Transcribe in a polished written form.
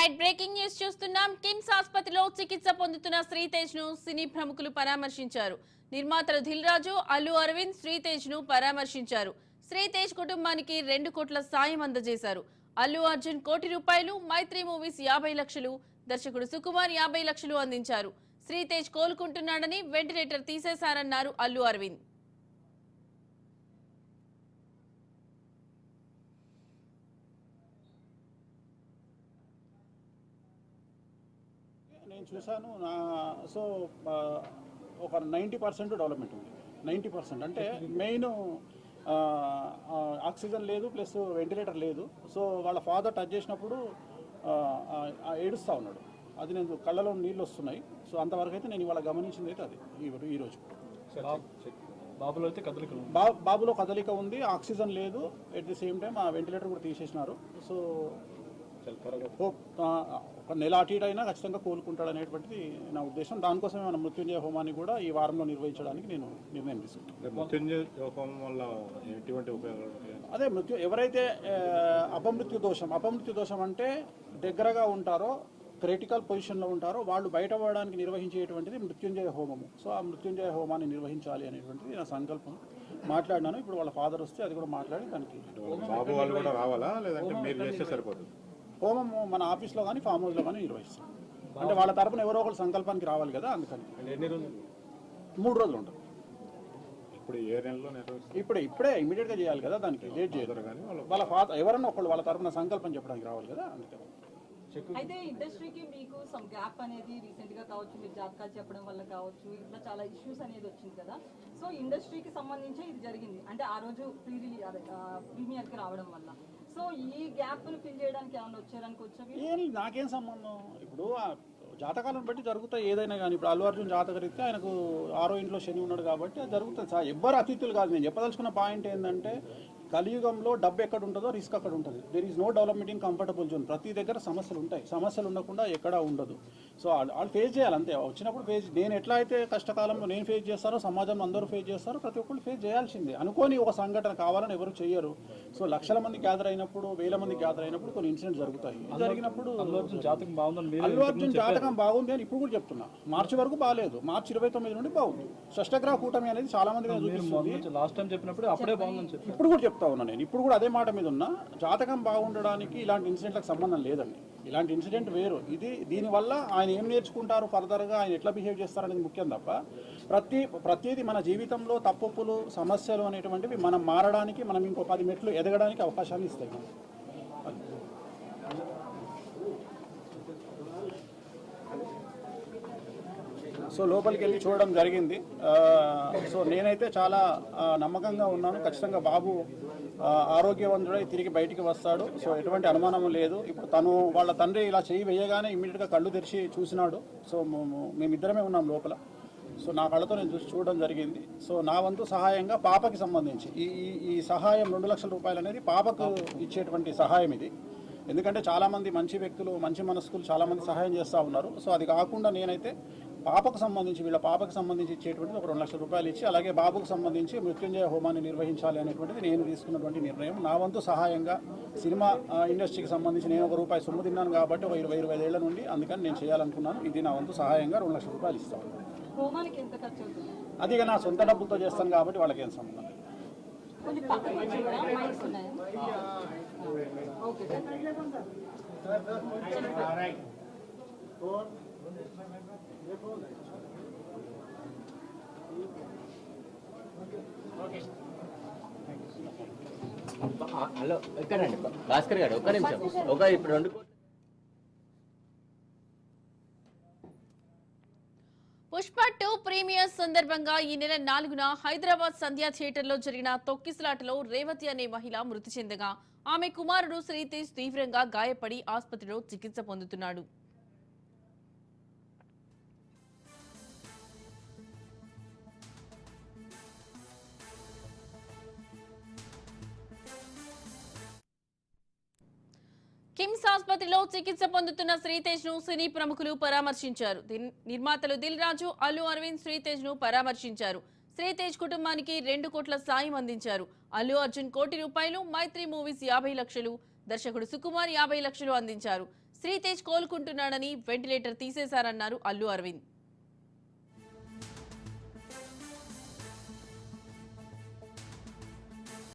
Right breaking news చూస్తున్నాం. కిమ్స్ ఆసుపత్రిలో చికిత్స పొందుతున్న శ్రీతేజ్ ను సినీ ప్రముఖులు పరామర్శించారు. నిర్మాతలు దిల్ రాజు, అల్లు అరవింద్ శ్రీతేజ్ ను పరామర్శించారు. శ్రీతేజ్ కుటుంబానికి 2 కోట్ల సాయం అందజేశారు. అల్లు అర్జున్ ₹1 కోటి, మైత్రి మూవీస్ 50 లక్షలు, దర్శకుడు సుకుమార్ 50 లక్షలు అందించారు. శ్రీతేజ్ కోలుకుంటున్నాడని వెంటిలేటర్ తీసేశారన్నారు అల్లు అరవింద్. నేను చూశాను. సో ఒక 90% డెవలప్మెంట్ ఉంది. 90% అంటే మెయిన్ ఆక్సిజన్ లేదు, ప్లస్ వెంటిలేటర్ లేదు. సో వాళ్ళ ఫాదర్ టచ్ చేసినప్పుడు ఏడుస్తూ ఉన్నాడు. అది నేను కళ్ళలో నీళ్ళు వస్తున్నాయి. సో అంతవరకు అయితే నేను ఇవాళ గమనించింది అయితే అది ఈరోజు. బాబులో అయితే బాబులో కదలిక ఉంది, ఆక్సిజన్ లేదు. ఎట్ ది సేమ్ టైం ఆ వెంటిలేటర్ కూడా తీసేసినారు. సో ఒక నెల అటు ఇటు అయినా ఖచ్చితంగా కోలుకుంటాడు అనేటువంటిది నా ఉద్దేశం. దానికోసమే మన మృత్యుంజయ హోమాన్ని కూడా ఈ వారంలో నిర్వహించడానికి నేను నిర్ణయం తీసుకుంటాను. మృత్యుంజయ హోమం వల్ల ఎటువంటి ఉపయోగాలు? అదే ఎవరైతే అపమృత్యు దోషం అంటే దగ్గరగా ఉంటారో, క్రిటికల్ పొజిషన్లో ఉంటారో వాళ్ళు బయటపడడానికి నిర్వహించేటువంటిది మృత్యుంజయ హోమము. సో ఆ మృత్యుంజయ హోమాన్ని నిర్వహించాలి అనేటువంటిది నా సంకల్పం. మాట్లాడినాను. ఇప్పుడు వాళ్ళ ఫాదర్ వస్తే అది కూడా మాట్లాడి దానికి బాబు వాళ్ళు కూడా రావాలా, లేదంటే మీరు చేస్తే సరిపోతుంది? హోమం మన ఆఫీస్లో కానీ ఫామ్ హౌస్లో కానీ నిర్వహిస్తాం. అంటే వాళ్ళ తరపున ఎవరో ఒకరు సంకల్పానికి రావాలి కదా, అందుకని. ఎన్ని రోజులు? 3 రోజులు ఉంటుంది. ఇప్పుడు ఏ నెలలో ఇప్పుడే ఇమీడియట్గా చేయాలి కదా, దానికి లేట్ చేయదు. కానీ వాళ్ళ ఫాదర్ ఎవరన్నా ఒకళ్ళు వాళ్ళ తరపున సంకల్పం చెప్పడానికి రావాలి కదా, అందుకని. అయితే ఇండస్ట్రీకి మీకు సమ్ గ్యాప్ అనేది రీసెంట్ గా కావచ్చు, మీరు జాతకాలు చెప్పడం వల్ల కావచ్చు, ఇట్లా చాలా ఇష్యూస్ అనేది వచ్చింది కదా. సో ఇండస్ట్రీకి సంబంధించి ఇది జరిగింది అంటే ఆ రోజు ప్రీమియర్ కి రావడం వల్ల. సో ఈ గ్యాప్ ను ఫిల్ చేయడానికి ఏమన్నా వచ్చారనుకోవచ్చు? నాకేం సంబంధం. ఇప్పుడు జాతకాలను బట్టి జరుగుతాయి ఏదైనా కానీ. ఇప్పుడు అల్లు అర్జున్ జాతకరీత్యా ఆయనకు 6వ ఇంట్లో శని ఉన్నాడు కాబట్టి అది జరుగుతుంది. ఎవ్వరు అతిథులు కాదు. నేను చెప్పదలుచుకున్న పాయింట్ ఏంటంటే కలియుగంలో డబ్బు ఎక్కడ ఉంటుందో రిస్క్ అక్కడ ఉంటుంది. There is no development in comfortable zone. ప్రతి దగ్గర సమస్యలు ఉంటాయి. సమస్యలు ఉండకుండా ఎక్కడా ఉండదు. సో వాళ్ళు ఫేస్ చేయాలి అంతే. వచ్చినప్పుడు నేను ఎట్లా అయితే కష్టకాలంలో నేను ఫేస్ చేస్తారో సమాజంలో అందరూ ఫేస్ చేస్తారో ప్రతి ఒక్కళ్ళు ఫేస్ చేయాల్సిందే. అనుకోని ఒక సంఘటన కావాలని ఎవరు చేయరు. సో లక్షల మంది గ్యాదర్ అయినప్పుడు, వేల మంది గ్యాదర్ అయినప్పుడు కొన్ని ఇన్సిడెంట్స్ జరుగుతాయి. జరిగినప్పుడు అల్లు అర్జున్ జాతకం బాగుంది అని ఇప్పుడు కూడా చెప్తున్నా. మార్చి వరకు బాగాలేదు. మార్చి 29 నుండి బాగుంది. షష్టగ్రహ కూటమి అనేది చాలా మంది లాస్ట్ టైం చెప్పినప్పుడు అప్పుడే బాగుందని చెప్పి ఇప్పుడు కూడా చెప్తా ఉన్నా. నేను ఇప్పుడు కూడా అదే మాట మీద ఉన్నా. జాతకం బాగుండడానికి ఇలాంటి ఇన్సిడెంట్లకు సంబంధం లేదండి. ఇలాంటి ఇన్సిడెంట్ వేరు. దీనివల్ల ఆయన ఏం నేర్చుకుంటారు, ఫర్దర్గా ఆయన ఎట్లా బిహేవ్ చేస్తారనేది ముఖ్యం తప్ప ప్రతిదీ మన జీవితంలో తప్పులు, సమస్యలు అనేటువంటివి మనం మారడానికి, మనం ఇంకో 10 మెట్లు ఎదగడానికి అవకాశాన్ని ఇస్తాయి. సో లోపలికి వెళ్ళి చూడడం జరిగింది. సో నేనైతే చాలా నమ్మకంగా ఉన్నాను. ఖచ్చితంగా బాబు ఆరోగ్యవంతుడై తిరిగి బయటికి వస్తాడు. సో ఎటువంటి అనుమానం లేదు. ఇప్పుడు వాళ్ళ తండ్రి ఇలా చేయి వేయగానే ఇమ్మీడియట్గా కళ్ళు తెరిచి చూసినాడు. సో మేమిద్దరమే ఉన్నాం లోపల. సో నా కళ్ళతో నేను చూడడం జరిగింది. సో నా వంతు సహాయంగా పాపకి సంబంధించి ఈ సహాయం 2 లక్షల రూపాయలు అనేది పాపకు ఇచ్చేటువంటి సహాయం ఇది. ఎందుకంటే చాలామంది మంచి వ్యక్తులు, మంచి మనస్కులు చాలామంది సహాయం చేస్తూ ఉన్నారు. సో అది కాకుండా నేనైతే వీళ్ళ పాపకు సంబంధించి ఇచ్చేటువంటిది ఒక 2 లక్షల రూపాయలు ఇచ్చి, అలాగే బాబుకు సంబంధించి మృత్యుంజయ హోమాన్ని నిర్వహించాలి అనేటువంటిది నేను తీసుకున్నటువంటి నిర్ణయం. నా వంతు సహాయంగా సినిమా ఇండస్ట్రీకి సంబంధించి నేను ₹1 సొమ్ము తిన్నాను కాబట్టి ఒక 20-25 ఏళ్ల నుండి, అందుకని నేను చేయాలనుకున్నాను. ఇది నా వంతు సహాయంగా 2 లక్షల రూపాయలు ఇస్తాను. అది నా సొంత డబ్బులతో చేస్తాను కాబట్టి వాళ్ళకి ఏం సంబంధం లేదు. హలో ఎక్కడండి భాస్కర్ గారు? ఒక్క నిమిషం. ఇప్పుడు 2 కోట్లు. పుష్ప 2 ప్రీమియర్ సందర్భంగా ఈ నెల 4న హైదరాబాద్ సంధ్యా థియేటర్లో జరిగిన తొక్కిసలాటలో రేవతి అనే మహిళ మృతి చెందగా ఆమె కుమారుడు శ్రీతేజ్ తీవ్రంగా గాయపడి ఆసుపత్రిలో చికిత్స పొందుతున్నాడు. కిమ్స్ ఆసుపత్రిలో చికిత్స పొందుతున్న శ్రీతేజ్ ను సినీ ప్రముఖులు పరామర్శించారు. నిర్మాతలు దిల్ రాజు, అల్లు అరవింద్ శ్రీతేజ్ ను పరామర్శించారు. శ్రీతేజ్ కుటుంబానికి 2 కోట్ల సాయం అందించారు. అల్లు అర్జున్ ₹1 కోటి, మైత్రి మూవీస్ 50 లక్షలు, దర్శకుడు సుకుమార్ 50 లక్షలు అందించారు. శ్రీతేజ్ కోలుకుంటున్నాడని వెంటిలేటర్ తీసేశారన్నారు అల్లు అరవింద్.